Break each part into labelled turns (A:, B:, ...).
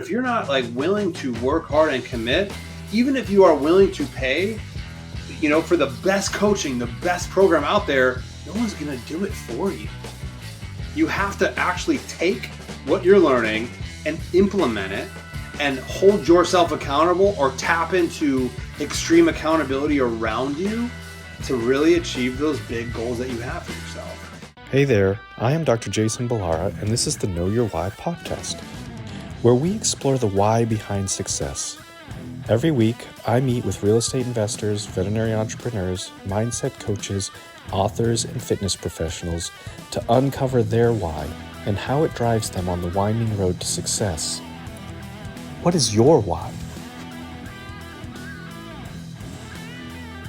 A: If you're not like willing to work hard and commit, even if you are willing to pay, for the best coaching, the best program out there, no one's going to do it for you. You have to actually take what you're learning and implement it and hold yourself accountable or tap into extreme accountability around you to really achieve those big goals that you have for yourself.
B: Hey there, I am Dr. Jason Balara, and this is the Know Your Why podcast, where we explore the why behind success. Every week, I meet with real estate investors, veterinary entrepreneurs, mindset coaches, authors, and fitness professionals to uncover their why and how it drives them on the winding road to success. What is your why?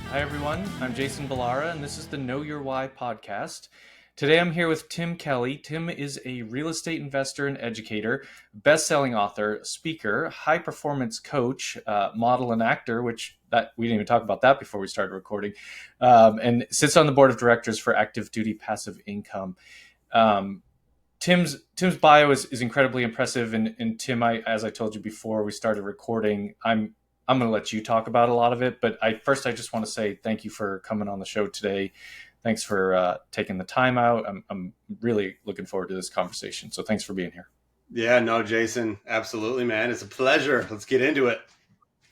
C: Hi everyone, I'm Jason Balara, and this is the Know Your Why podcast. Today I'm here with Tim Kelly. Tim is a real estate investor and educator, best-selling author, speaker, high-performance coach, model and actor, which that we didn't even talk about that before we started recording, and sits on the board of directors for Active Duty Passive Income. Tim's bio is incredibly impressive, and Tim, as I told you before we started recording, I'm going to let you talk about a lot of it, but I just want to say thank you for coming on the show today. Thanks for taking the time out. I'm really looking forward to this conversation. So thanks for being here.
A: Yeah, no, Jason, absolutely, man. It's a pleasure. Let's get into it.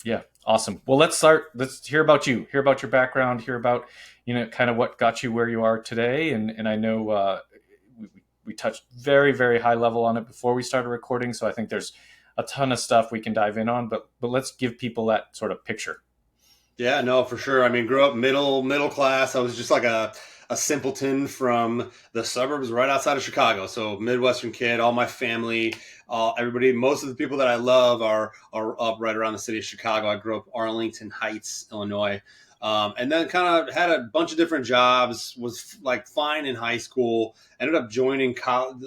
C: Yeah, awesome. Well, let's start. Let's hear about you, hear about your background, hear about, kind of what got you where you are today. And I know we touched very, very high level on it before we started recording. So I think there's a ton of stuff we can dive in on, but let's give people that sort of picture.
A: Yeah, no, for sure. I mean, grew up middle class. I was just like a simpleton from the suburbs right outside of Chicago. So Midwestern kid, all my family, everybody, most of the people that I love are up right around the city of Chicago. I grew up Arlington Heights, Illinois. And then kind of had a bunch of different jobs, was like fine in high school, ended up joining college,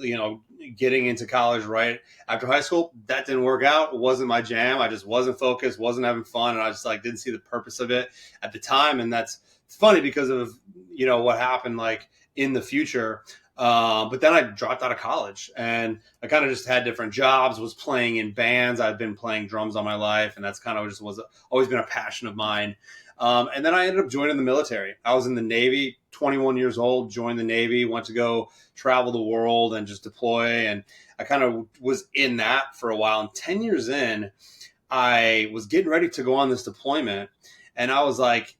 A: getting into college right after high school. That didn't work out. It wasn't my jam. I just wasn't focused, wasn't having fun. And I just didn't see the purpose of it at the time. And that's funny because of, what happened in the future. But then I dropped out of college and I kind of just had different jobs, was playing in bands. I've been playing drums all my life. And that's kind of just always been a passion of mine. And then I ended up joining the military. I was in the Navy, 21 years old, joined the Navy, went to go travel the world and just deploy. And I kind of was in that for a while. And 10 years in, I was getting ready to go on this deployment. And I was like,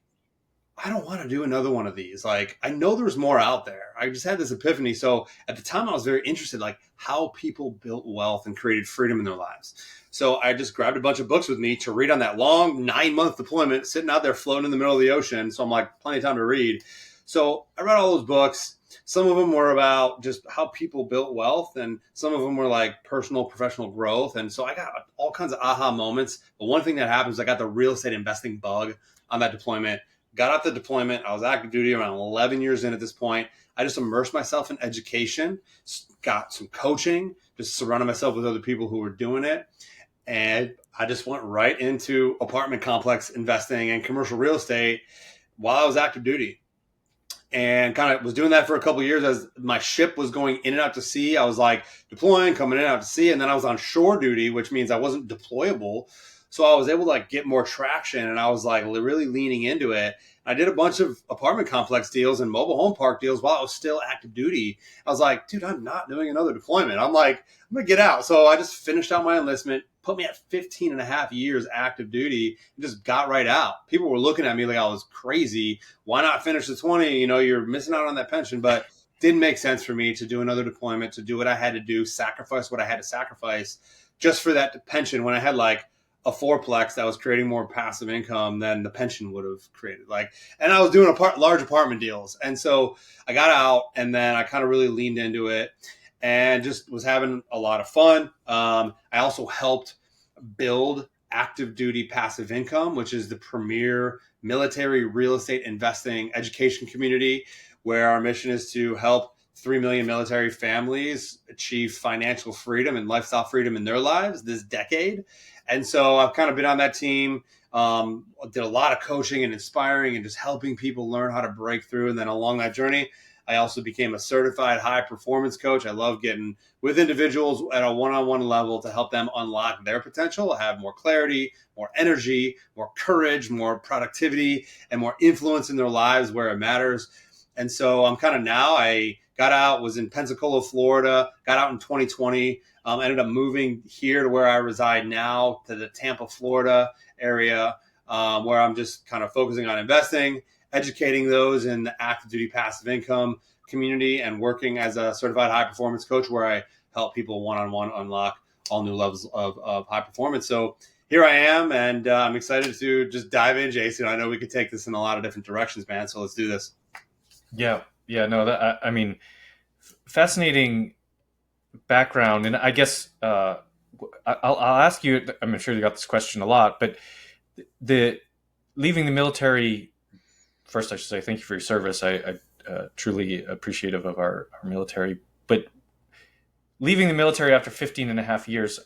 A: I don't want to do another one of these. I know there's more out there. I just had this epiphany. So at the time I was very interested, how people built wealth and created freedom in their lives. So I just grabbed a bunch of books with me to read on that long 9-month deployment, sitting out there floating in the middle of the ocean. So I'm like, plenty of time to read. So I read all those books. Some of them were about just how people built wealth, and some of them were like personal, professional growth. And so I got all kinds of aha moments. But one thing that happens, I got the real estate investing bug on that deployment. Got out the deployment. I was active duty around 11 years in at this point. I just immersed myself in education, got some coaching, just surrounded myself with other people who were doing it. And I just went right into apartment complex investing and commercial real estate while I was active duty. And kind of was doing that for a couple of years as my ship was going in and out to sea. I was deploying, coming in and out to sea. And then I was on shore duty, which means I wasn't deployable. So I was able to get more traction, and I was really leaning into it. I did a bunch of apartment complex deals and mobile home park deals while I was still active duty. I was like, dude, I'm not doing another deployment. I'm going to get out. So I just finished out my enlistment, put me at 15 and a half years active duty, and just got right out. People were looking at me like I was crazy. Why not finish the 20? You're missing out on that pension. But didn't make sense for me to do another deployment, to do what I had to do, sacrifice what I had to sacrifice just for that pension when I had a fourplex that was creating more passive income than the pension would have created. And I was doing large apartment deals. And so I got out, and then I kind of really leaned into it and just was having a lot of fun. I also helped build Active Duty Passive Income, which is the premier military real estate investing education community, where our mission is to help 3 million military families achieve financial freedom and lifestyle freedom in their lives this decade. And so I've kind of been on that team, did a lot of coaching and inspiring and just helping people learn how to break through. And then along that journey, I also became a certified high performance coach. I love getting with individuals at a one-on-one level to help them unlock their potential, have more clarity, more energy, more courage, more productivity, and more influence in their lives where it matters. And so I'm kind of now, I got out, was in Pensacola, Florida, got out in 2020, ended up moving here to where I reside now, to the Tampa, Florida area, where I'm just kind of focusing on investing, educating those in the active duty passive income community, and working as a certified high performance coach where I help people one-on-one unlock all new levels of high performance. So here I am, and I'm excited to just dive in, Jason. I know we could take this in a lot of different directions, man. So let's do this.
C: Yeah, no, I mean, fascinating background, and I guess I'll ask you. I'm sure you got this question a lot, but the leaving the military. First, I should say thank you for your service. I truly appreciative of our military, but leaving the military after 15 and a half years,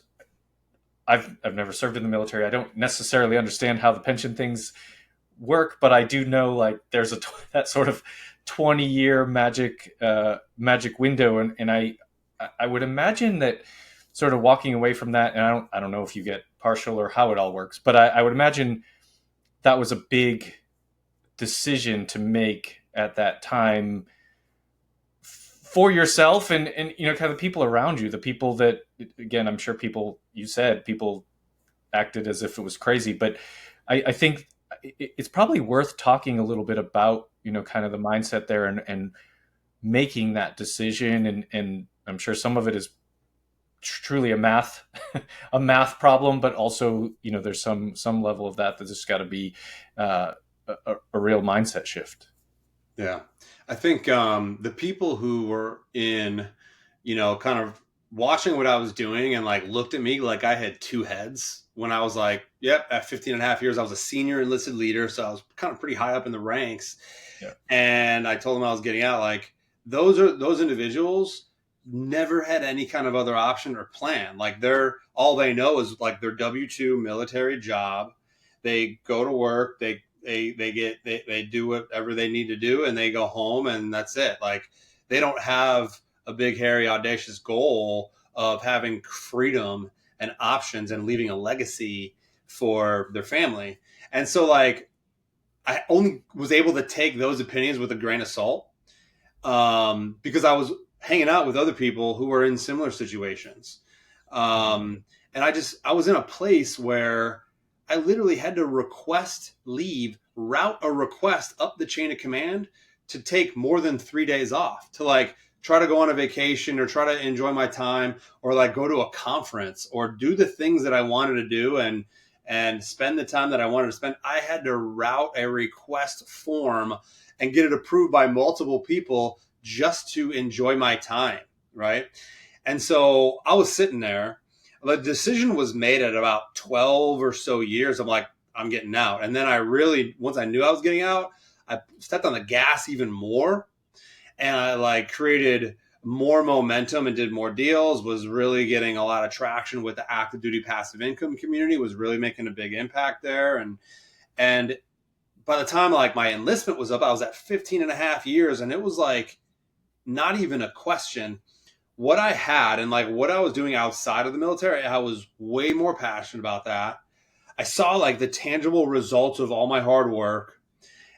C: I've never served in the military. I don't necessarily understand how the pension things work, but I do know like there's that sort of 20-year magic window, and I would imagine that sort of walking away from that, and I don't know if you get partial or how it all works, but I would imagine that was a big decision to make at that time for yourself and kind of the people around you, the people that, again, I'm sure people acted as if it was crazy, but I think it's probably worth talking a little bit about, kind of the mindset there and making that decision. And I'm sure some of it is truly a math problem, but also, there's some level of that there's got to be a real mindset shift.
A: Yeah. I think the people who were in, kind of watching what I was doing and like looked at me like I had two heads when I was like, yep, at 15 and a half years, I was a senior enlisted leader. So I was kind of pretty high up in the ranks. Yeah. And I told them I was getting out. Like those individuals never had any kind of other option or plan. Like all they know is like their W-2 military job. They go to work, they do whatever they need to do, and they go home, and that's it. Like they don't have a big, hairy, audacious goal of having freedom and options and leaving a legacy for their family. And so like I only was able to take those opinions with a grain of salt because I was hanging out with other people who were in similar situations. And I was in a place where I literally had to route a request up the chain of command to take more than 3 days off, to like try to go on a vacation or try to enjoy my time or like go to a conference or do the things that I wanted to do and spend the time that I wanted to spend. I had to route a request form and get it approved by multiple people just to enjoy my time. Right. And so I was sitting there. The decision was made at about 12 or so years. I'm like, I'm getting out. And then once I knew I was getting out, I stepped on the gas even more. And I like created more momentum and did more deals, was really getting a lot of traction with the active duty passive income community, was really making a big impact there. And by the time like my enlistment was up, I was at 15 and a half years. And it was like not even a question. What I had and like what I was doing outside of the military, I was way more passionate about that. I saw like the tangible results of all my hard work.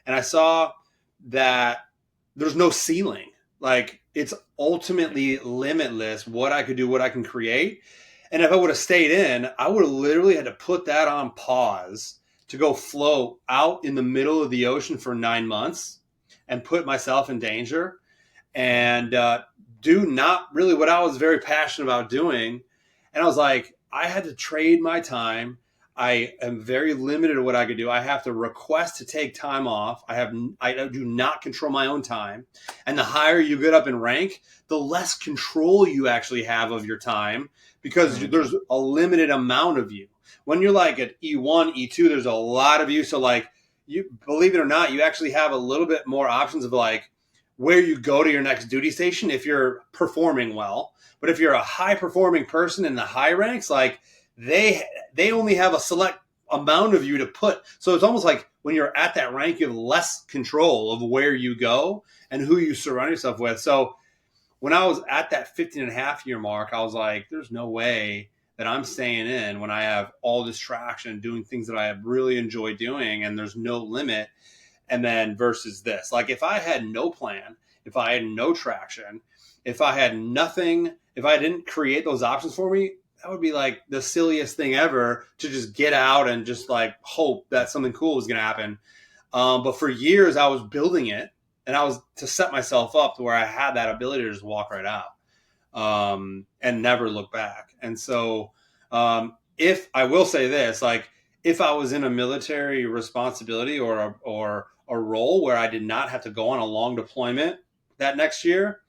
A: And I saw that there's no ceiling. Like it's ultimately limitless what I could do, what I can create. And if I would have stayed in, I would have literally had to put that on pause to go float out in the middle of the ocean for 9 months and put myself in danger and do not really what I was very passionate about doing. And I was like, I had to trade my time. I am very limited to what I could do. I have to request to take time off. I do not control my own time. And the higher you get up in rank, the less control you actually have of your time because there's a limited amount of you. When you're like at E1, E2, there's a lot of you. So like you believe it or not, you actually have a little bit more options of like where you go to your next duty station if you're performing well. But if you're a high performing person in the high ranks, like they only have a select amount of you to put. So it's almost like when you're at that rank, you have less control of where you go and who you surround yourself with. So when I was at that 15 and a half year mark, I was like, there's no way that I'm staying in when I have all this traction, doing things that I really enjoy doing, and there's no limit. And then versus this, like if I had no plan, if I had no traction, if I had nothing, if I didn't create those options for me, that would be like the silliest thing ever to just get out and just like hope that something cool was going to happen. But for years I was building it, and I was to set myself up to where I had that ability to just walk right out and never look back. And so if I will say this, like if I was in a military responsibility or a role where I did not have to go on a long deployment that next year,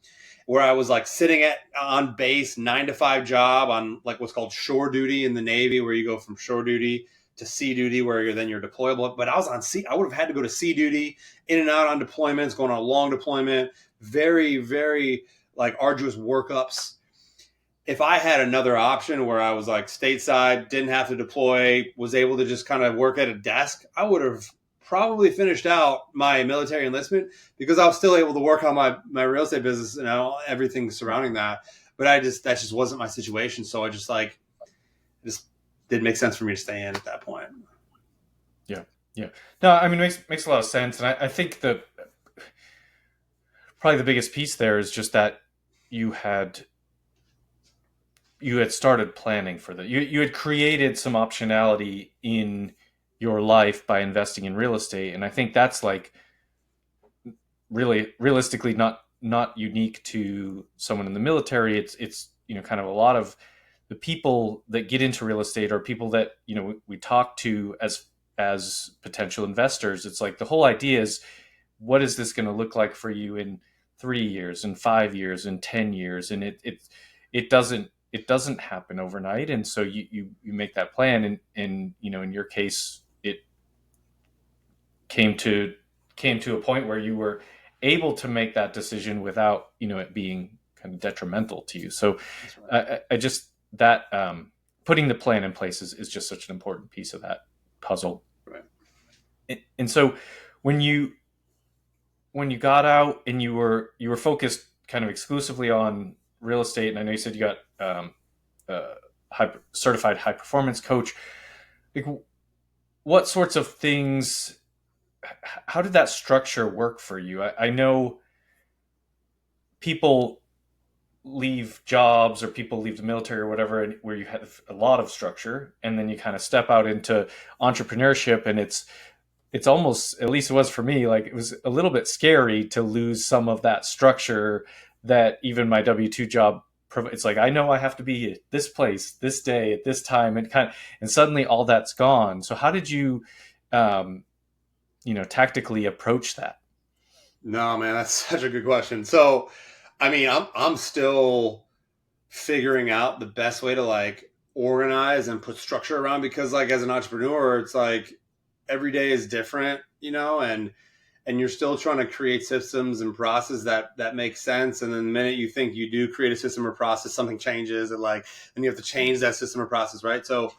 A: where I was like sitting on base 9-to-5 job on like what's called shore duty in the Navy, where you go from shore duty to sea duty, where you're deployable. But I was on sea. I would have had to go to sea duty, in and out on deployments, going on a long deployment, very, very like arduous workups. If I had another option where I was like stateside, didn't have to deploy, was able to just kind of work at a desk, I would have probably finished out my military enlistment, because I was still able to work on my real estate business and everything surrounding that. But that just wasn't my situation. So I just didn't make sense for me to stay in at that point.
C: Yeah. No, I mean, makes a lot of sense. And I think that probably the biggest piece there is just that you had started planning for that. You had created some optionality in your life by investing in real estate. And I think that's like really realistically not unique to someone in the military. It's kind of a lot of the people that get into real estate are people that, we talk to as potential investors. It's like the whole idea is, what is this going to look like for you in 3 years and 5 years and 10 years? And it doesn't happen overnight. And so you make that plan, and in your case, it came to a point where you were able to make that decision without, it being kind of detrimental to you. So right. I just, that putting the plan in place is just such an important piece of that puzzle. Right. And so when you got out and you were focused kind of exclusively on real estate, and I know you said you got certified high performance coach, like what sorts of things, how did that structure work for you? I know people leave jobs or people leave the military or whatever, where you have a lot of structure, and then you kind of step out into entrepreneurship, and it's almost, at least it was for me, like it was a little bit scary to lose some of that structure that even my W-2 job, it's like, I know I have to be at this place, this day, at this time, and suddenly all that's gone. So how did you, tactically approach that?
A: No, man, that's such a good question. So, I mean, I'm still figuring out the best way to like organize and put structure around, because like as an entrepreneur, it's like every day is different, and you're still trying to create systems and process that make sense. And then the minute you think you do create a system or process, something changes, and then you have to change that system or process, right? So,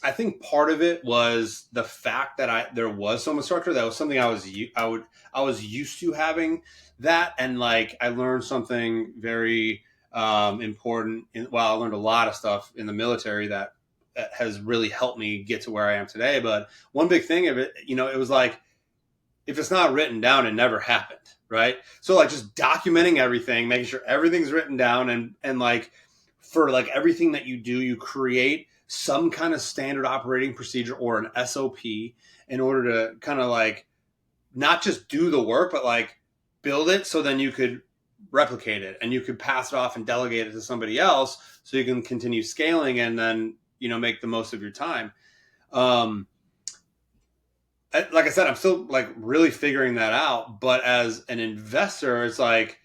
A: I think part of it was the fact that there was so much structure. That was something I was used to having that, and like I learned something very important. I learned a lot of stuff in the military that has really helped me get to where I am today. But one big thing of it, it was like, if it's not written down, it never happened, right? So like just documenting everything, making sure everything's written down, and like for like everything that you do, you create some kind of standard operating procedure or an SOP in order to kind of like not just do the work, but like build it so then you could replicate it and you could pass it off and delegate it to somebody else so you can continue scaling and then, make the most of your time. Like I said, I'm still like really figuring that out. But as an investor, it's like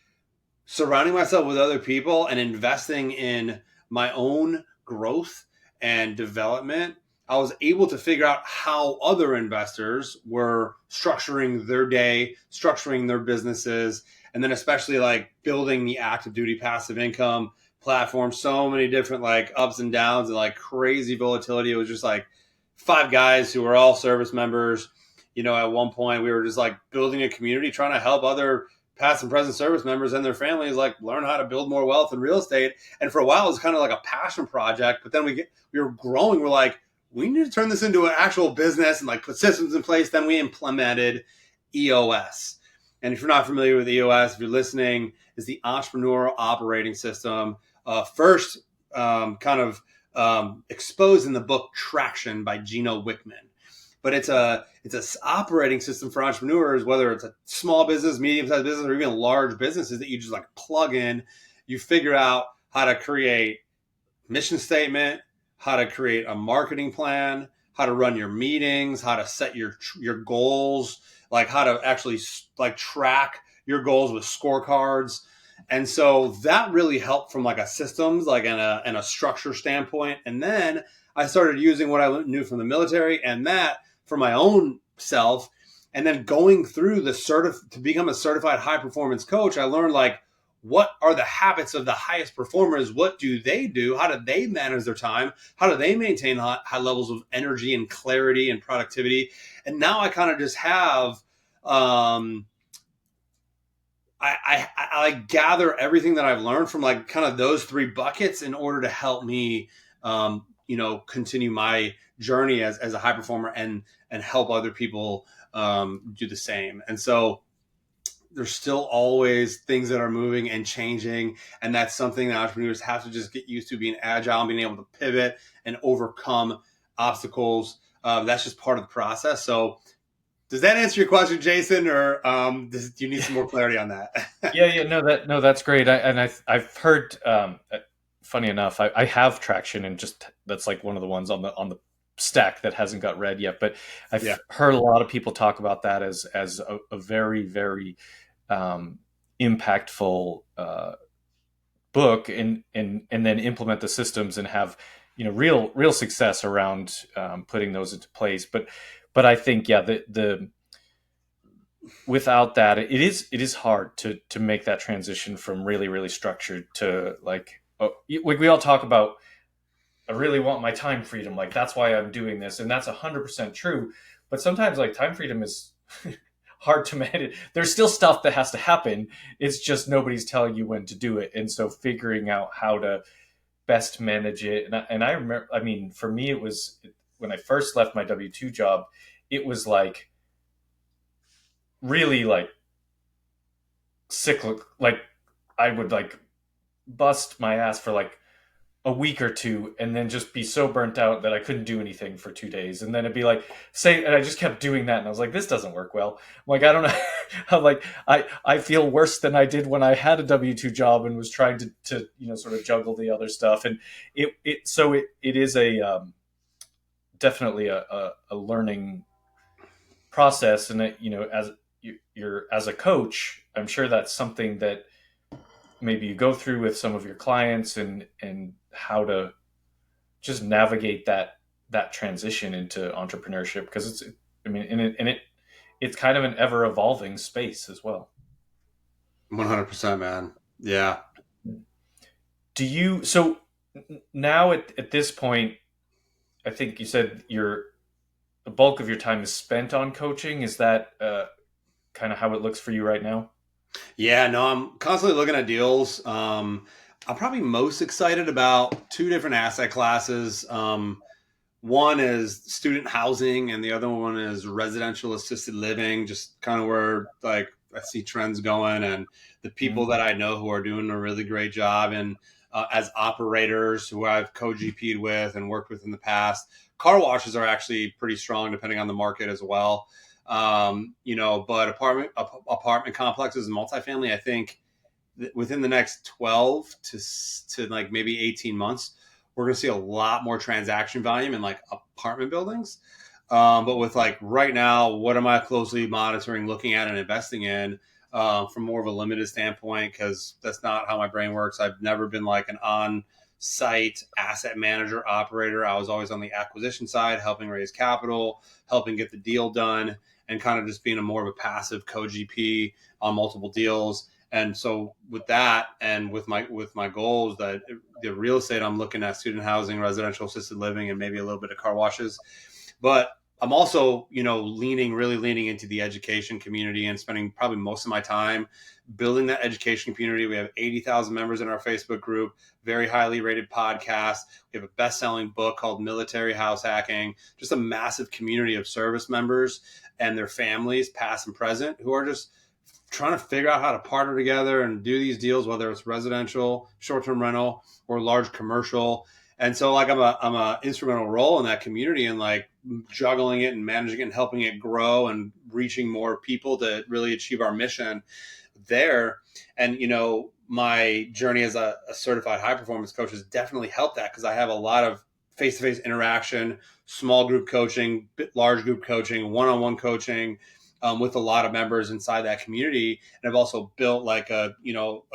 A: surrounding myself with other people and investing in my own growth and development. I was able to figure out how other investors were structuring their day, structuring their businesses, and then especially like building the active duty passive income, platforms, so many different like ups and downs and like crazy volatility. It was just like 5 guys who were all service members. At one point we were just like building a community, trying to help other past and present service members and their families like learn how to build more wealth in real estate. And for a while it was kind of like a passion project, but then we were growing. We're like, we need to turn this into an actual business and like put systems in place. Then we implemented EOS. And if you're not familiar with EOS, if you're listening, is the Entrepreneurial Operating System. First exposed in the book Traction by Gino Wickman. But it's a operating system for entrepreneurs, whether it's a small business, medium-sized business, or even large businesses that you just like plug in. You figure out how to create mission statement, how to create a marketing plan, how to run your meetings, how to set your goals, like how to actually like track your goals with scorecards. And so that really helped from like a systems, like and a structure standpoint. And then I started using what I knew from the military and that for my own self. And then going through to become a certified high performance coach, I learned like, what are the habits of the highest performers? What do they do? How do they manage their time? How do they maintain high levels of energy and clarity and productivity? And now I kind of just have, I gather everything that I've learned from like kind of those 3 buckets in order to help me, continue my journey as a high performer and help other people do the same. And so there's still always things that are moving and changing. And that's something that entrepreneurs have to just get used to, being agile and being able to pivot and overcome obstacles. That's just part of the process. So does that answer your question, Jason, or do you need some more clarity on that?
C: Yeah. No, that's great. I've heard, funny enough, I have Traction, and just that's like one of the ones on the stack that hasn't got read yet. But I've heard a lot of people talk about that as a very, very impactful book, and then implement the systems and have real success around putting those into place. But I think the without that, it is hard to make that transition from really, really structured to like we all talk about, I really want my time freedom, like that's why I'm doing this, and that's 100% true. But sometimes like time freedom is hard to manage. There's still stuff that has to happen. It's just nobody's telling you when to do it. And so figuring out how to best manage it. And I remember, I mean, for me, it was when I first left my W-2 job, it was like really like cyclic. Like I would like bust my ass for like a week or two and then just be so burnt out that I couldn't do anything for 2 days. And then it'd be like, and I just kept doing that. And I was like, this doesn't work well. I'm like, I don't know. I'm like, I feel worse than I did when I had a W-2 job and was trying to sort of juggle the other stuff. And it is a, definitely a learning process. And as you're as a coach, I'm sure that's something that maybe you go through with some of your clients and how to just navigate that transition into entrepreneurship, because it's kind of an ever evolving space as well.
A: 100%, man. Yeah.
C: So now at this point, I think you said the bulk of your time is spent on coaching. Is that kind of how it looks for you right now?
A: Yeah, no, I'm constantly looking at deals. I'm probably most excited about 2 different asset classes. One is student housing and the other one is residential assisted living, just kind of where like I see trends going, and the people that I know who are doing a really great job, and as operators who I've co-GP'd with and worked with in the past. Car washes are actually pretty strong depending on the market as well. But apartment complexes and multifamily, I think within the next 12 to like maybe 18 months, we're going to see a lot more transaction volume in like apartment buildings. But with like right now, what am I closely monitoring, looking at, and investing in from more of a limited standpoint? Because that's not how my brain works. I've never been like an on-site asset manager operator. I was always on the acquisition side, helping raise capital, helping get the deal done, and kind of just being more of a passive co-GP on multiple deals. And so with that, and with my goals, that the real estate, I'm looking at student housing, residential assisted living, and maybe a little bit of car washes. But I'm also, really leaning into the education community and spending probably most of my time building that education community. We have 80,000 members in our Facebook group, very highly rated podcast. We have a best-selling book called Military House Hacking, just a massive community of service members and their families, past and present, who are just trying to figure out how to partner together and do these deals, whether it's residential, short-term rental, or large commercial. And so I'm a instrumental role in that community, and like juggling it and managing it and helping it grow and reaching more people to really achieve our mission there. And, my journey as a certified high performance coach has definitely helped that, because I have a lot of face-to-face interaction, small group coaching, large group coaching, one-on-one coaching, with a lot of members inside that community. And I've also built like a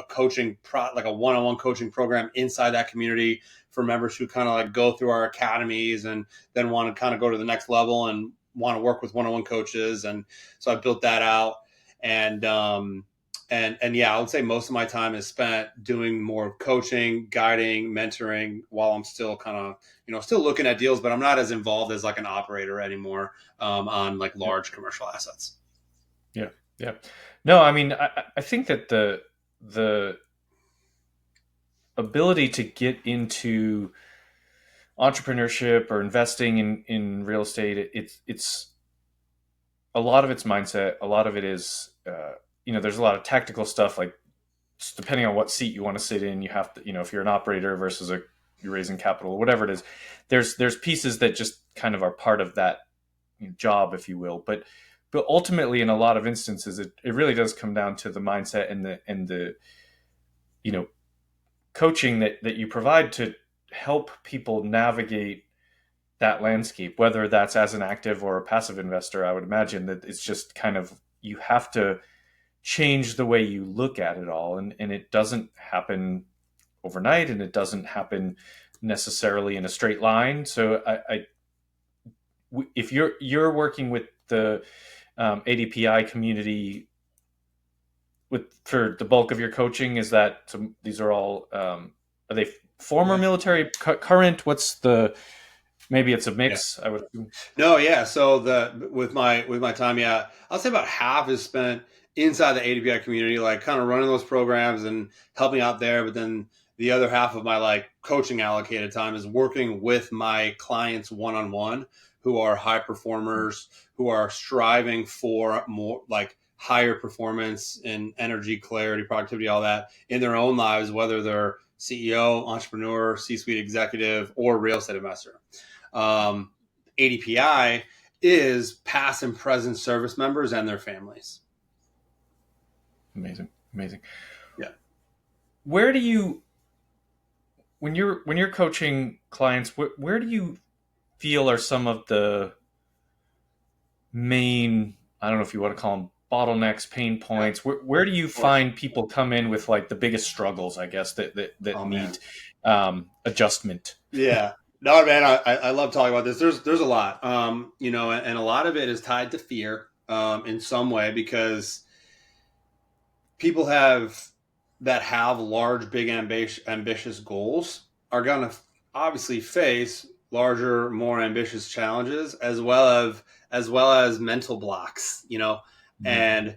A: coaching like a one-on-one coaching program inside that community for members who kind of like go through our academies and then want to kind of go to the next level and want to work with one-on-one coaches. And so I built that out. And yeah, I would say most of my time is spent doing more coaching, guiding, mentoring, while I'm still kind of, still looking at deals, but I'm not as involved as like an operator anymore, on like large commercial assets.
C: Yeah. Yeah. No, I mean, I think that the ability to get into entrepreneurship or investing in real estate, it's a lot of it's mindset. A lot of it is, there's a lot of tactical stuff, like depending on what seat you want to sit in, you have to, if you're an operator versus you're raising capital, whatever it is, there's pieces that just kind of are part of that job, if you will. But ultimately, in a lot of instances, it really does come down to the mindset and the coaching that you provide to help people navigate that landscape, whether that's as an active or a passive investor. I would imagine that it's just kind of, you have to change the way you look at it all. And it doesn't happen overnight, and it doesn't happen necessarily in a straight line. So if you're working with the ADPI community for the bulk of your coaching, is that these are all are they former military, current? Maybe it's a mix. Yeah. I would.
A: No, yeah. So with my time, yeah, I'll say about half is spent inside the ADPI community, like kind of running those programs and helping out there. But then the other half of my like coaching allocated time is working with my clients one-on-one, who are high performers, who are striving for more like higher performance in energy, clarity, productivity, all that in their own lives, whether they're CEO, entrepreneur, C-suite executive, or real estate investor. ADPI is past and present service members and their families.
C: Amazing.
A: Yeah.
C: Where do you, when you're coaching clients, where do you feel are some of the main, I don't know if you want to call them bottlenecks, pain points? Where do you find people come in with like the biggest struggles, I guess, that need adjustment?
A: Yeah. No, man, I love talking about this. There's a lot, and a lot of it is tied to fear, in some way, because people that have large, big, ambitious goals are going to obviously face larger, more ambitious challenges, as well as mental blocks, mm-hmm. And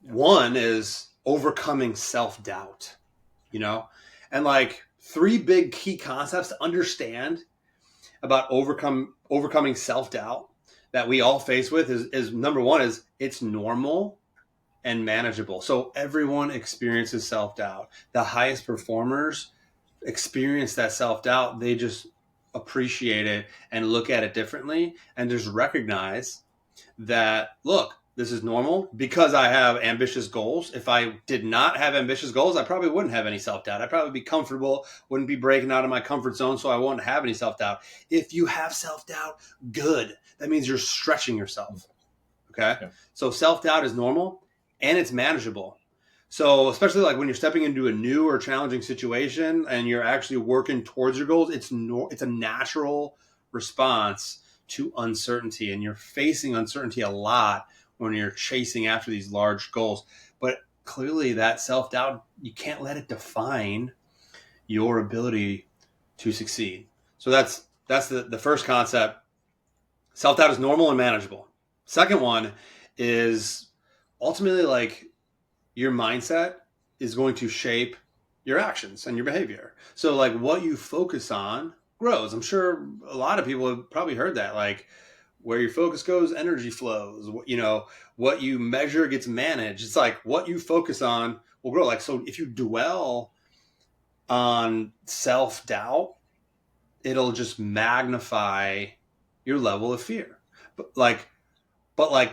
A: one is overcoming self-doubt, and like 3 big key concepts to understand about overcoming self-doubt that we all face with is number one is it's normal and manageable. So everyone experiences self-doubt. The highest performers experience that self-doubt. They just appreciate it and look at it differently and just recognize that, look, this is normal because I have ambitious goals. If I did not have ambitious goals, I probably wouldn't have any self-doubt. I'd probably be comfortable, wouldn't be breaking out of my comfort zone, so I wouldn't have any self-doubt. If you have self-doubt, good. That means you're stretching yourself. Okay? Yeah. So self-doubt is normal and it's manageable. So especially like when you're stepping into a new or challenging situation and you're actually working towards your goals, it's a natural response to uncertainty, and you're facing uncertainty a lot when you're chasing after these large goals. But clearly that self-doubt, you can't let it define your ability to succeed. So that's the first concept. Self-doubt is normal and manageable. Second one is ultimately like your mindset is going to shape your actions and your behavior. So like what you focus on grows. I'm sure a lot of people have probably heard that, like where your focus goes, energy flows. What you measure gets managed. It's like what you focus on will grow. Like, so if you dwell on self-doubt, it'll just magnify your level of fear. But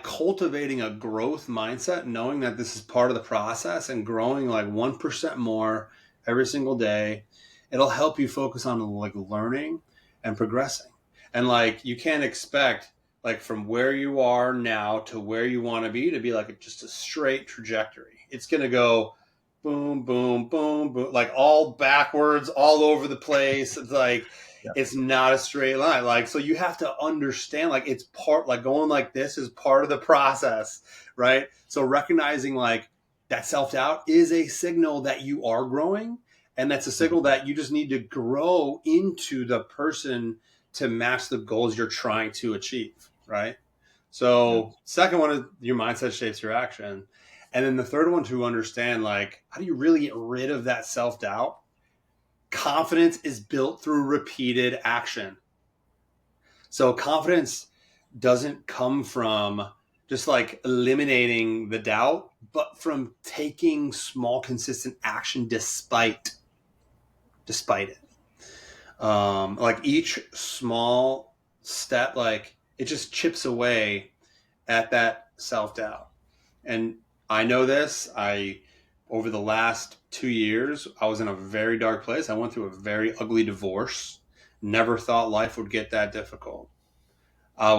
A: cultivating a growth mindset, knowing that this is part of the process and growing like 1% more every single day, it'll help you focus on like learning and progressing. And like, you can't expect like from where you are now to where you want to be like just a straight trajectory. It's going to go boom, boom, boom, boom, like all backwards, all over the place. It's like, it's not a straight line. Like, so you have to understand, like, it's part, like going like this is part of the process, right? So recognizing like that self-doubt is a signal that you are growing. And that's a signal that you just need to grow into the person to match the goals you're trying to achieve, right? So second one is your mindset shapes your action. And then the third one, to understand, like, how do you really get rid of that self-doubt? Confidence is built through repeated action. So confidence doesn't come from just like eliminating the doubt, but from taking small, consistent action despite it. Like each small step, like it just chips away at that self-doubt. And I know this, over the last 2 years, I was in a very dark place. I went through a very ugly divorce. Never thought life would get that difficult. I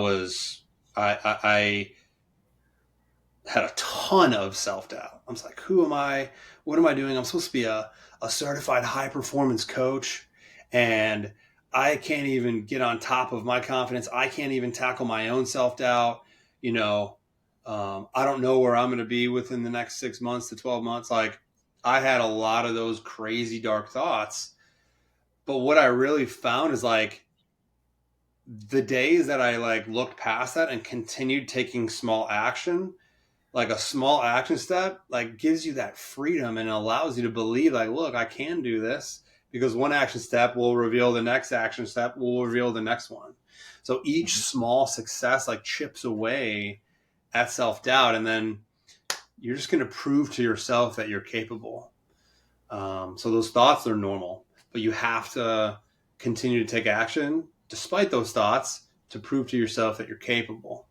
A: had a ton of self-doubt. I was like, who am I? What am I doing? I'm supposed to be a certified high performance coach, and I can't even get on top of my confidence. I can't even tackle my own self-doubt. I don't know where I'm going to be within the next 6 months to 12 months. Like, I had a lot of those crazy dark thoughts. But what I really found is like the days that I like looked past that and continued taking small action, like a small action step, like gives you that freedom and allows you to believe like, look, I can do this, because one action step will reveal the next action step will reveal the next one. So each small success like chips away at self-doubt, and then you're just going to prove to yourself that you're capable. So those thoughts are normal, but you have to continue to take action despite those thoughts to prove to yourself that you're capable.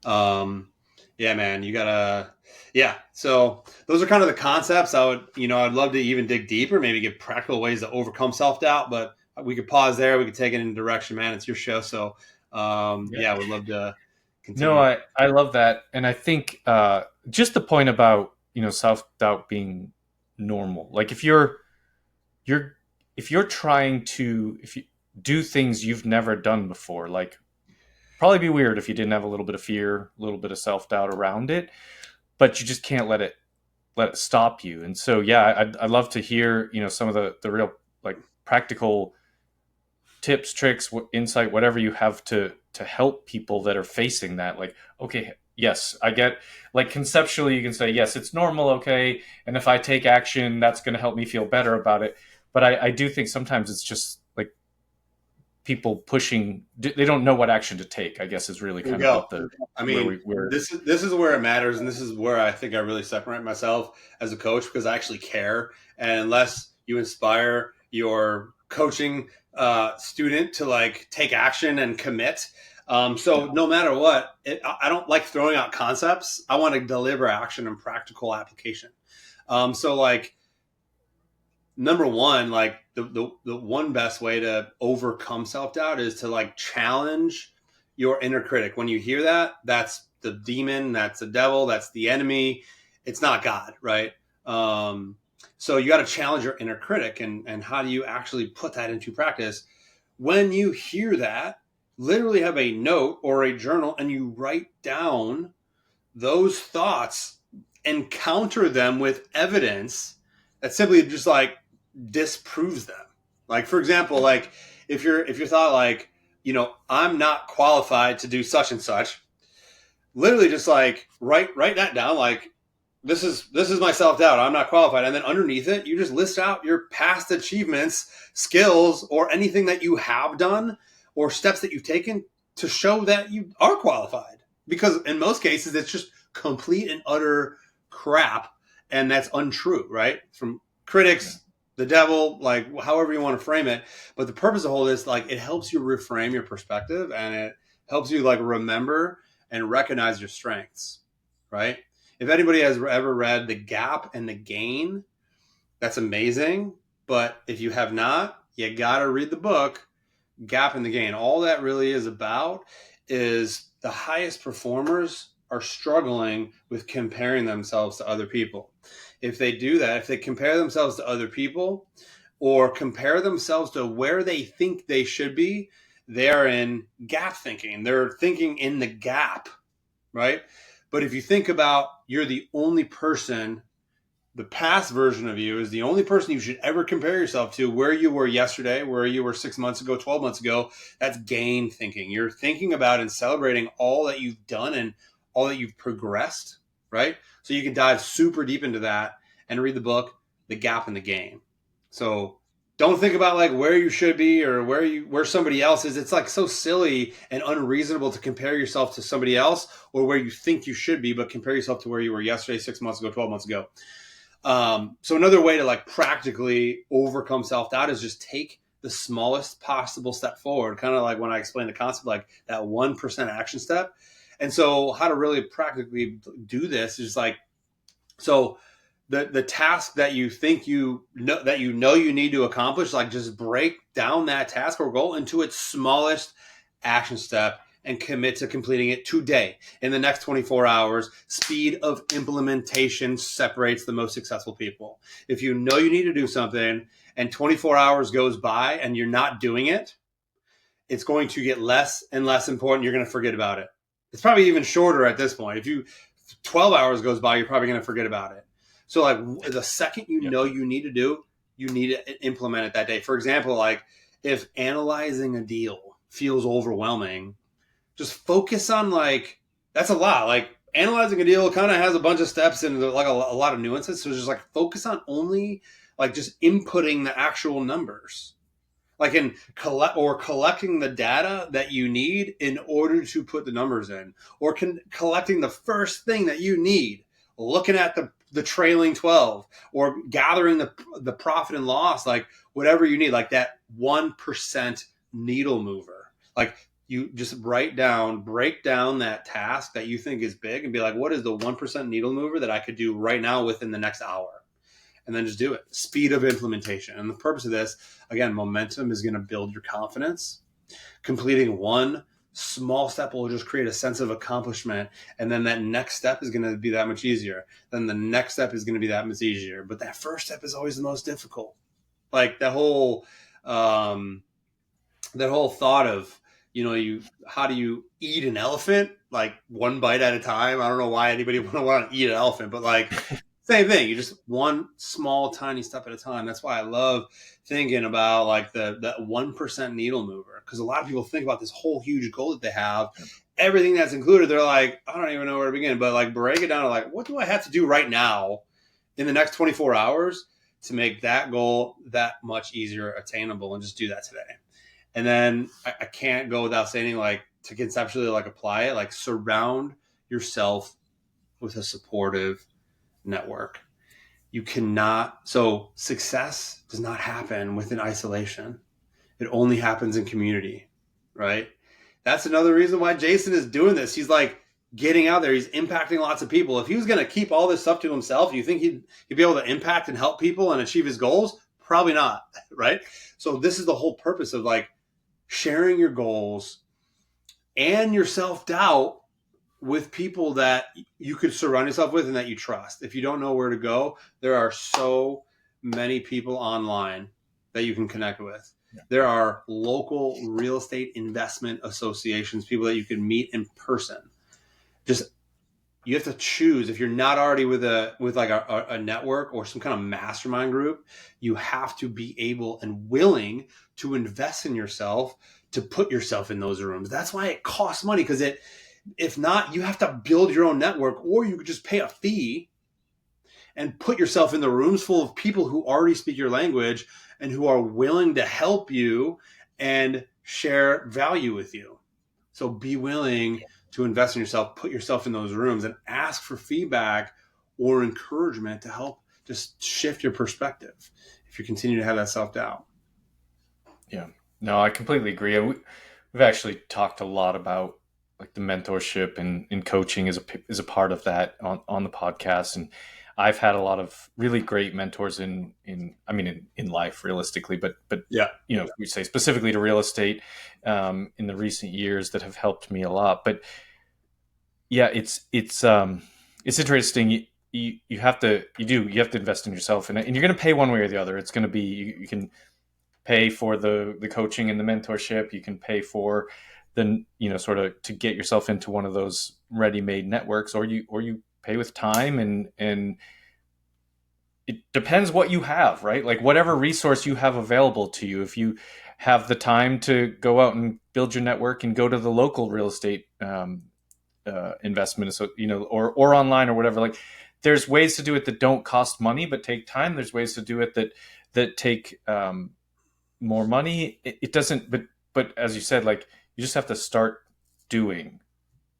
A: Yeah, man, you gotta, yeah. So those are kind of the concepts. I'd love to even dig deeper, maybe give practical ways to overcome self-doubt, but we could pause there. We could take it in a direction, man. It's your show. So, I would love to continue.
C: No, I love that. And I think just the point about, self-doubt being normal. Like if you do things you've never done before, like probably be weird if you didn't have a little bit of fear, a little bit of self-doubt around it, but you just can't let it stop you. And so, yeah, I'd love to hear, some of the real like practical tips, tricks, insight, whatever you have to help people that are facing that. Like, okay, yes, I get, like conceptually you can say, yes, it's normal. Okay. And if I take action, that's going to help me feel better about it. But I do think sometimes it's just like people pushing, they don't know what action to take, I guess, is really kind of what
A: this is where it matters. And this is where I think I really separate myself as a coach, because I actually care. And unless you inspire your coaching student to like take action and commit. No matter what, I don't like throwing out concepts. I want to deliver action and practical application. Number one, like the one best way to overcome self-doubt is to like challenge your inner critic. When you hear that, that's the demon, that's the devil, that's the enemy. It's not God, right? So you got to challenge your inner critic, and how do you actually put that into practice? When you hear that, literally have a note or a journal and you write down those thoughts and counter them with evidence that simply just like disproves them. Like, for example, like if you're thought like, I'm not qualified to do such and such, literally just like write that down. Like, this is my self-doubt. I'm not qualified. And then underneath it, you just list out your past achievements, skills, or anything that you have done or steps that you've taken to show that you are qualified. Because in most cases, it's just complete and utter crap. And that's untrue, right? From critics, the devil, like however you want to frame it. But the purpose of all this, like, it helps you reframe your perspective, and it helps you like remember and recognize your strengths, right? If anybody has ever read The Gap and the Gain, that's amazing. But if you have not, you got to read the book, Gap and the Gain. All that really is about is the highest performers are struggling with comparing themselves to other people. If they do that, if they compare themselves to other people or compare themselves to where they think they should be, they are in gap thinking. They're thinking in the gap, right? But if you think about you're the only person, the past version of you is the only person you should ever compare yourself to, where you were yesterday, where you were 6 months ago, 12 months ago, that's gain thinking. You're thinking about and celebrating all that you've done and all that you've progressed, right? So you can dive super deep into that and read the book, The Gap and the Gain. So don't think about like where you should be or where somebody else is. It's like so silly and unreasonable to compare yourself to somebody else or where you think you should be, but compare yourself to where you were yesterday, 6 months ago, 12 months ago. So another way to like practically overcome self-doubt is just take the smallest possible step forward. Kind of like when I explained the concept, like that 1% action step. And so how to really practically do this is like, so the task that you think you know you need to accomplish, like just break down that task or goal into its smallest action step and commit to completing it today in the next 24 hours. Speed of implementation separates the most successful people. If you know you need to do something and 24 hours goes by and you're not doing it, it's going to get less and less important. You're going to forget about it. It's probably even shorter at this point. If 12 hours goes by, you're probably going to forget about it. So like the second you know you need to do, you need to implement it that day. For example, like if analyzing a deal feels overwhelming, just focus on like, that's a lot. Like analyzing a deal kind of has a bunch of steps and like a lot of nuances. So just like focus on only like just inputting the actual numbers, like collecting the data that you need in order to put the numbers in, or collecting the first thing that you need, looking at the trailing 12 or gathering the profit and loss, like whatever you need, like that 1% needle mover. Like you just break down that task that you think is big and be like, what is the 1% needle mover that I could do right now within the next hour? And then just do it. Speed of implementation. And the purpose of this, again, momentum is going to build your confidence. Completing one small step will just create a sense of accomplishment. And then that next step is going to be that much easier. Then the next step is going to be that much easier. But that first step is always the most difficult. Like that whole thought of, how do you eat an elephant? Like one bite at a time. I don't know why anybody would want to eat an elephant, but like same thing. You just one small, tiny step at a time. That's why I love thinking about like that 1% needle mover. Because a lot of people think about this whole huge goal that they have, everything that's included. They're like, I don't even know where to begin. But like break it down to like, what do I have to do right now in the next 24 hours to make that goal that much easier attainable, and just do that today. And then I can't go without saying, like, to conceptually like apply it, like surround yourself with a supportive network. You cannot, so success does not happen within isolation. It only happens in community, right? That's another reason why Jason is doing this. He's like getting out there. He's impacting lots of people. If he was going to keep all this stuff to himself, you think he'd be able to impact and help people and achieve his goals? Probably not, right? So this is the whole purpose of like sharing your goals and your self-doubt with people that you could surround yourself with and that you trust. If you don't know where to go, there are so many people online that you can connect with. Yeah. There are local real estate investment associations, people that you can meet in person. Just you have to choose. If you're not already with a network or some kind of mastermind group, you have to be able and willing to invest in yourself, to put yourself in those rooms. That's why it costs money, because if not, you have to build your own network, or you could just pay a fee and put yourself in the rooms full of people who already speak your language and who are willing to help you and share value with you. So be willing to invest in yourself, put yourself in those rooms, and ask for feedback or encouragement to help just shift your perspective if you continue to have that self-doubt.
C: Yeah, no, I completely agree. And we've actually talked a lot about like the mentorship and coaching is a part of that on the podcast. And I've had a lot of really great mentors in life realistically, but
A: Yeah.
C: if we say specifically to real estate in the recent years that have helped me a lot. But yeah, it's interesting. You have to invest in yourself, and you're going to pay one way or the other. It's going to be you can pay for the coaching and the mentorship. You can pay for the sort of to get yourself into one of those ready-made networks, or you pay with time, and it depends what you have, right? Like whatever resource you have available to you. If you have the time to go out and build your network and go to the local real estate investment, so or online or whatever, like there's ways to do it that don't cost money but take time. There's ways to do it that take more money. It doesn't, but as you said, like you just have to start doing,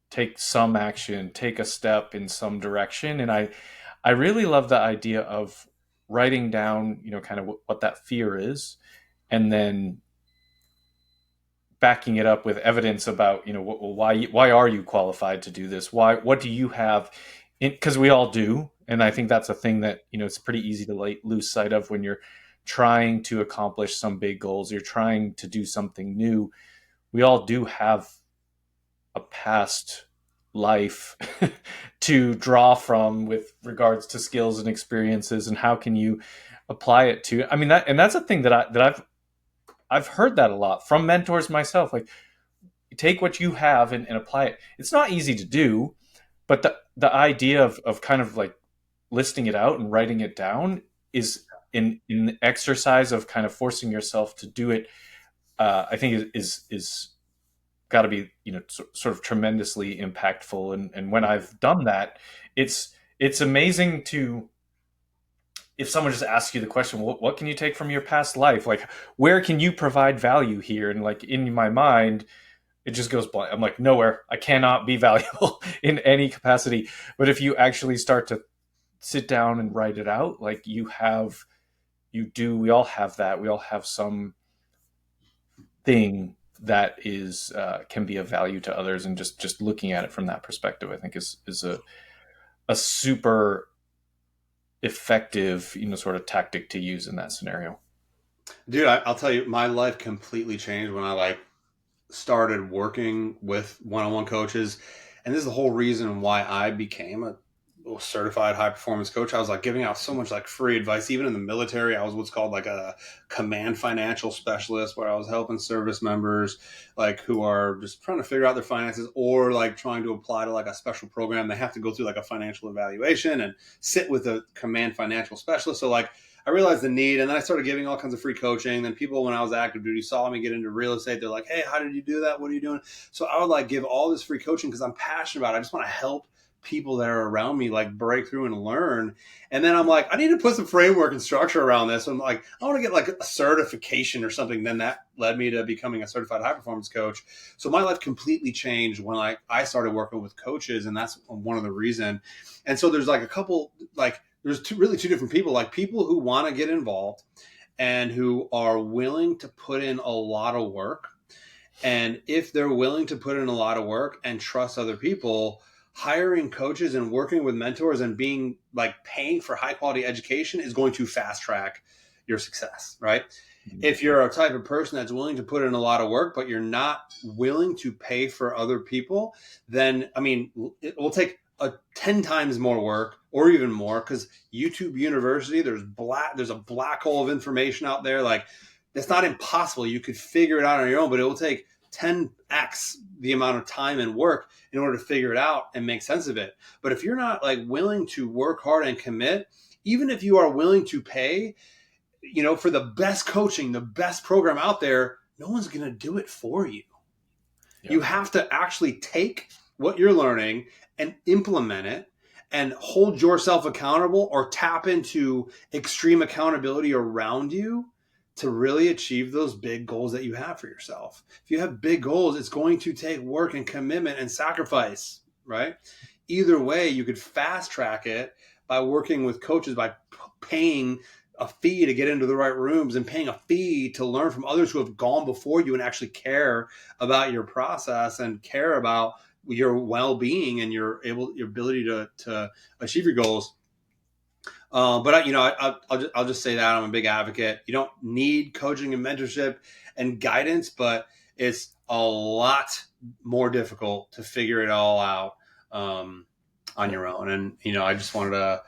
C: take some action, take a step in some direction. And I really love the idea of writing down, kind of what that fear is, and then backing it up with evidence about, why are you qualified to do this? What do you have? Because we all do. And I think that's a thing that, it's pretty easy to lose sight of when you're trying to accomplish some big goals. You're trying to do something new. We all do have a past life to draw from with regards to skills and experiences, and how can you apply it to, that's a thing that I've heard that a lot from mentors myself. Like, take what you have and apply it. It's not easy to do, but the idea of kind of like listing it out and writing it down is in the exercise of kind of forcing yourself to do it. I think is got to be sort of tremendously impactful. And when I've done that, it's amazing to, if someone just asks you the question, what can you take from your past life? Like, where can you provide value here? And like in my mind, it just goes blank. I'm like, nowhere. I cannot be valuable in any capacity. But if you actually start to sit down and write it out, like we all have that. We all have some thing that is can be of value to others, and just looking at it from that perspective, I think is a super effective sort of tactic to use in that scenario.
A: Dude, I'll tell you, my life completely changed when I started working with one-on-one coaches, and this is the whole reason why I became a certified high performance coach. I was giving out so much free advice. Even in the military, I was what's called a command financial specialist, where I was helping service members who are just trying to figure out their finances, or trying to apply to a special program. They have to go through a financial evaluation and sit with a command financial specialist. So I realized the need, and then I started giving all kinds of free coaching. Then people, when I was active duty, saw me get into real estate. They're like, hey, how did you do that? What are you doing? So I would give all this free coaching because I'm passionate about it. I just want to help people that are around me break through and learn. And then I'm I need to put some framework and structure around this. I'm I want to get a certification or something. Then that led me to becoming a certified high performance coach. So my life completely changed when I started working with coaches, and that's one of the reasons. And so there's a couple, there's two different people, people who want to get involved and who are willing to put in a lot of work. And if they're willing to put in a lot of work and trust other people, hiring coaches and working with mentors and being paying for high quality education is going to fast track your success, right? Mm-hmm. If you're a type of person that's willing to put in a lot of work, but you're not willing to pay for other people, then, it will take 10 times more work, or even more, because YouTube University, there's a black hole of information out there. That's not impossible. You could figure it out on your own, but it will take 10x the amount of time and work in order to figure it out and make sense of it. But if you're not like willing to work hard and commit, even if you are willing to pay, for the best coaching, the best program out there, no one's going to do it for you. Yep. You have to actually take what you're learning and implement it and hold yourself accountable or tap into extreme accountability around you to really achieve those big goals that you have for yourself. If you have big goals, it's going to take work and commitment and sacrifice, right? Either way, you could fast track it by working with coaches, by paying a fee to get into the right rooms and paying a fee to learn from others who have gone before you and actually care about your process and care about your well-being and your ability to achieve your goals. But I'll just say that I'm a big advocate. You don't need coaching and mentorship and guidance, but it's a lot more difficult to figure it all out on your own. And I just wanted to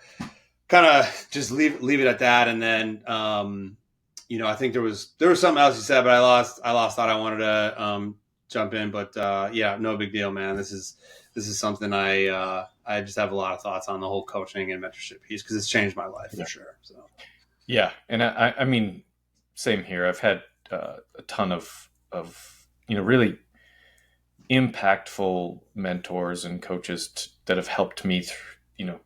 A: kind of just leave it at that. And then I think there was something else you said, but I lost thought. I wanted to jump in, but no big deal, man. This is something I just have a lot of thoughts on, the whole coaching and mentorship piece, because it's changed my life for sure. So
C: and I mean, same here. I've had a ton of really impactful mentors and coaches that have helped me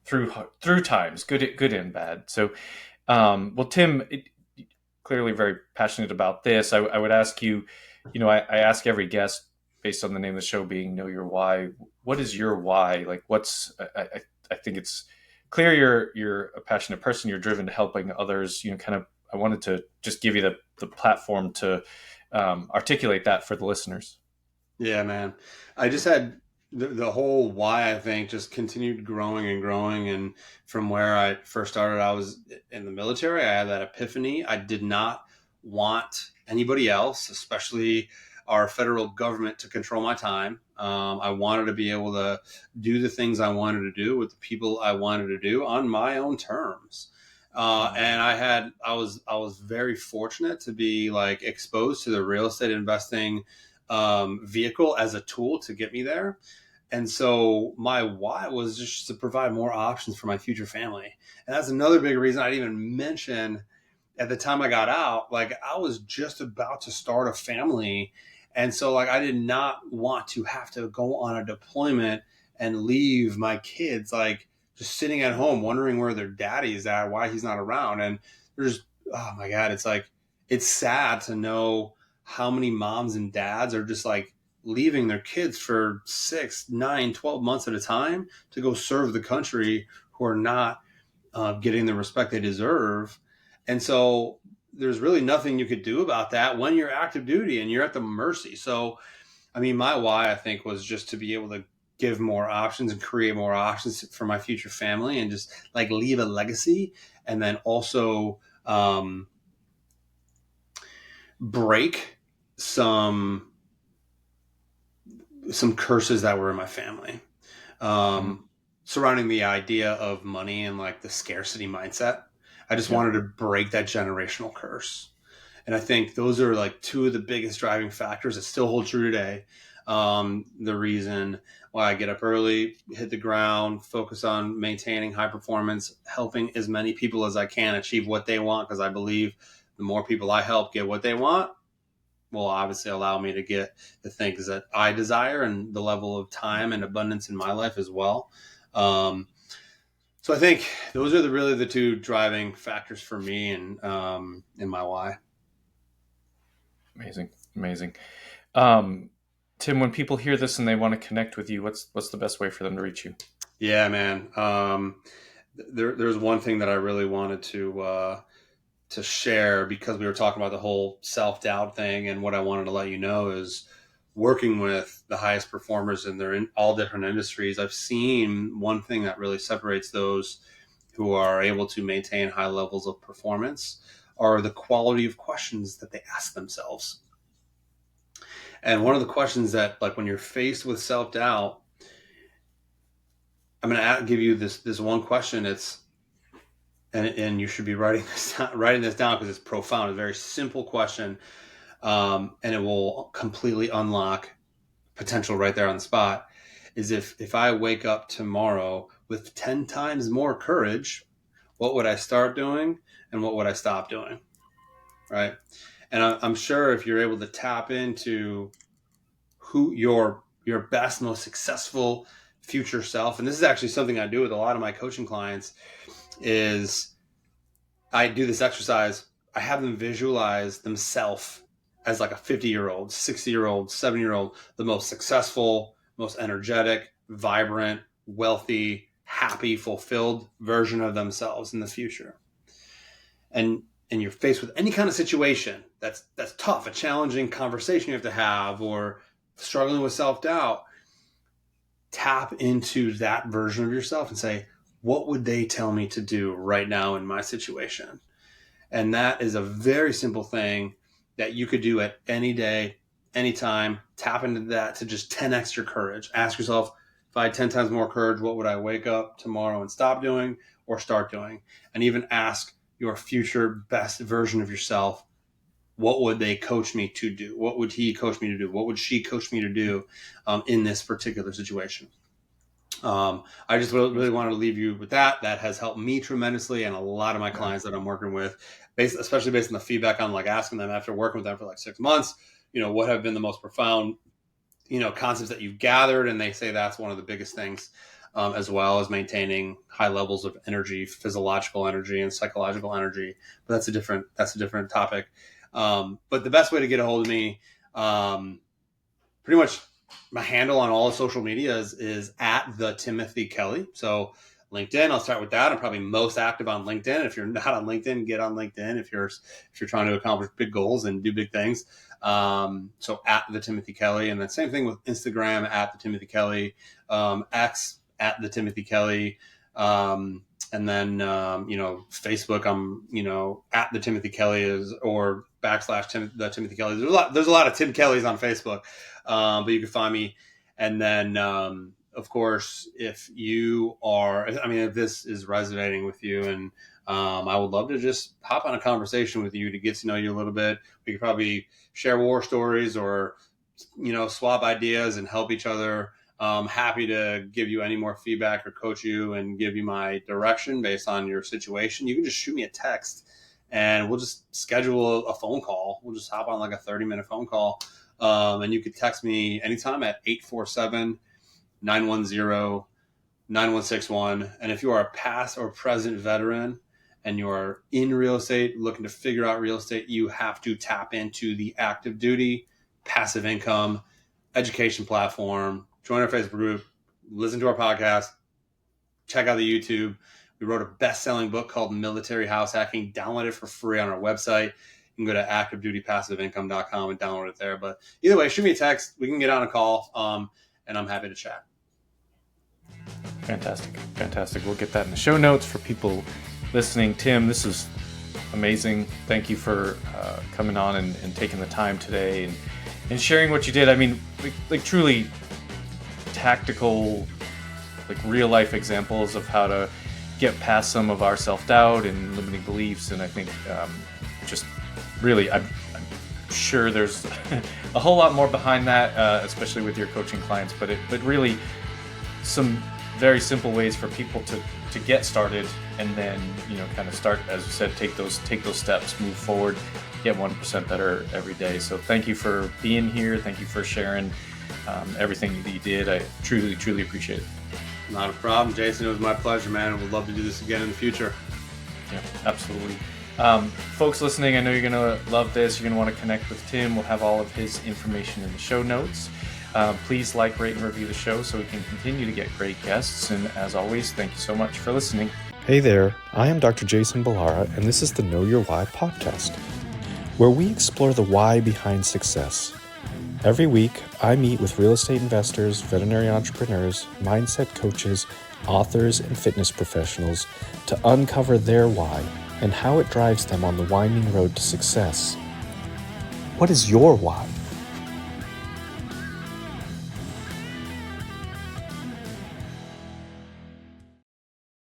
C: through times, good and bad. So, well, Tim, clearly very passionate about this. I would ask you, I ask every guest based on the name of the show being Know Your Why. What is your why? Like, I think it's clear you're a passionate person. You're driven to helping others. I wanted to just give you the platform to articulate that for the listeners.
A: Yeah, man. I just had the whole why, I think, just continued growing and growing. And from where I first started, I was in the military. I had that epiphany. I did not want anybody else, especially our federal government, to control my time. I wanted to be able to do the things I wanted to do with the people I wanted to do on my own terms. And I was very fortunate to be like exposed to the real estate investing vehicle as a tool to get me there. And so my why was just to provide more options for my future family. And that's another big reason I didn't even mention at the time I got out. Like, I was just about to start a family. And so like, I did not want to have to go on a deployment and leave my kids like just sitting at home wondering where their daddy is at, why he's not around. And there's, oh my God, it's sad to know how many moms and dads are just like leaving their kids for 6, 9, 12 months at a time to go serve the country, who are not getting the respect they deserve. And so there's really nothing you could do about that when you're active duty and you're at the mercy. So, I mean, my why, I think, was just to be able to give more options and create more options for my future family and just like leave a legacy. And then also break some curses that were in my family surrounding the idea of money and like the scarcity mindset. I just wanted to break that generational curse. And I think those are like two of the biggest driving factors that still hold true today. The reason why I get up early, hit the ground, focus on maintaining high performance, helping as many people as I can achieve what they want, because I believe the more people I help get what they want will obviously allow me to get the things that I desire and the level of time and abundance in my life as well. So I think those are really the two driving factors for me and in my why.
C: Amazing. Tim, when people hear this and they want to connect with you, what's the best way for them to reach you?
A: Yeah, man. There's one thing that I really wanted to share, because we were talking about the whole self-doubt thing, and what I wanted to let you know is, working with the highest performers, and they're in all different industries, I've seen one thing that really separates those who are able to maintain high levels of performance are the quality of questions that they ask themselves. And one of the questions that, like, when you're faced with self-doubt, I'm going to give you this one question. And you should be writing this down because it's profound. A very simple question. and it will completely unlock potential right there on the spot, is if I wake up tomorrow with 10 times more courage, what would I start doing and what would I stop doing? Right. And I'm sure if you're able to tap into who your best, most successful future self, and this is actually something I do with a lot of my coaching clients, is I do this exercise. I have them visualize themselves as like a 50-year-old, 60-year-old, 70-year-old, the most successful, most energetic, vibrant, wealthy, happy, fulfilled version of themselves in the future. And you're faced with any kind of situation that's tough, a challenging conversation you have to have, or struggling with self-doubt, tap into that version of yourself and say, what would they tell me to do right now in my situation? And that is a very simple thing that you could do at any day, anytime. Tap into that to just 10x your courage. Ask yourself, if I had 10 times more courage, what would I wake up tomorrow and stop doing or start doing? And even ask your future best version of yourself, what would they coach me to do? What would he coach me to do? What would she coach me to do in this particular situation? I just really wanted to leave you with that. That has helped me tremendously, and a lot of my clients that I'm working with, especially based on the feedback on like asking them after working with them for like 6 months, what have been the most profound, concepts that you've gathered, and they say that's one of the biggest things, as well as maintaining high levels of energy, physiological energy and psychological energy. But that's a different topic. But the best way to get a hold of me, pretty much my handle on all of social media is at the Timothy Kelly. So LinkedIn, I'll start with that. I'm probably most active on LinkedIn. If you're not on LinkedIn, get on LinkedIn. If you're trying to accomplish big goals and do big things. So at the Timothy Kelly, and then same thing with Instagram at the Timothy Kelly, X at the Timothy Kelly. And then, Facebook, I'm, at the Timothy Kelly or / the Timothy Kelly. There's a lot of Tim Kellys on Facebook, but you can find me. And then, of course, if this is resonating with you, and I would love to just hop on a conversation with you to get to know you a little bit. We could probably share war stories or, swap ideas and help each other. Happy to give you any more feedback or coach you and give you my direction based on your situation. You can just shoot me a text and we'll just schedule a phone call. We'll just hop on like a 30-minute phone call. And you could text me anytime at 847-910-9161. And if you are a past or present veteran and you are in real estate, looking to figure out real estate, you have to tap into the active duty, passive income, education platform. Join our Facebook group, listen to our podcast, check out the YouTube. We wrote a best-selling book called Military House Hacking. Download it for free on our website. You can go to activedutypassiveincome.com and download it there. But either way, shoot me a text. We can get on a call, and I'm happy to chat.
C: Fantastic. We'll get that in the show notes for people listening. Tim, this is amazing. Thank you for coming on and taking the time today and sharing what you did. I mean, like truly tactical, like real life examples of how to get past some of our self-doubt and limiting beliefs. And I think just really, I'm sure there's a whole lot more behind that, especially with your coaching clients, but really some very simple ways for people to get started, and then kind of start, as you said, take those steps, move forward, get 1% better every day. So thank you for being here. Thank you for sharing everything that you did. I truly appreciate it.
A: Not a problem, Jason. It was my pleasure, man. And we'd love to do this again in the future.
C: Yeah, absolutely. Folks listening, I know you're going to love this. You're going to want to connect with Tim. We'll have all of his information in the show notes. Please like, rate, and review the show so we can continue to get great guests. And as always, thank you so much for listening.
B: Hey there, I am Dr. Jason Balara, and this is the Know Your Why podcast, where we explore the why behind success. Every week, I meet with real estate investors, veterinary entrepreneurs, mindset coaches, authors, and fitness professionals to uncover their why and how it drives them on the winding road to success. What is your why?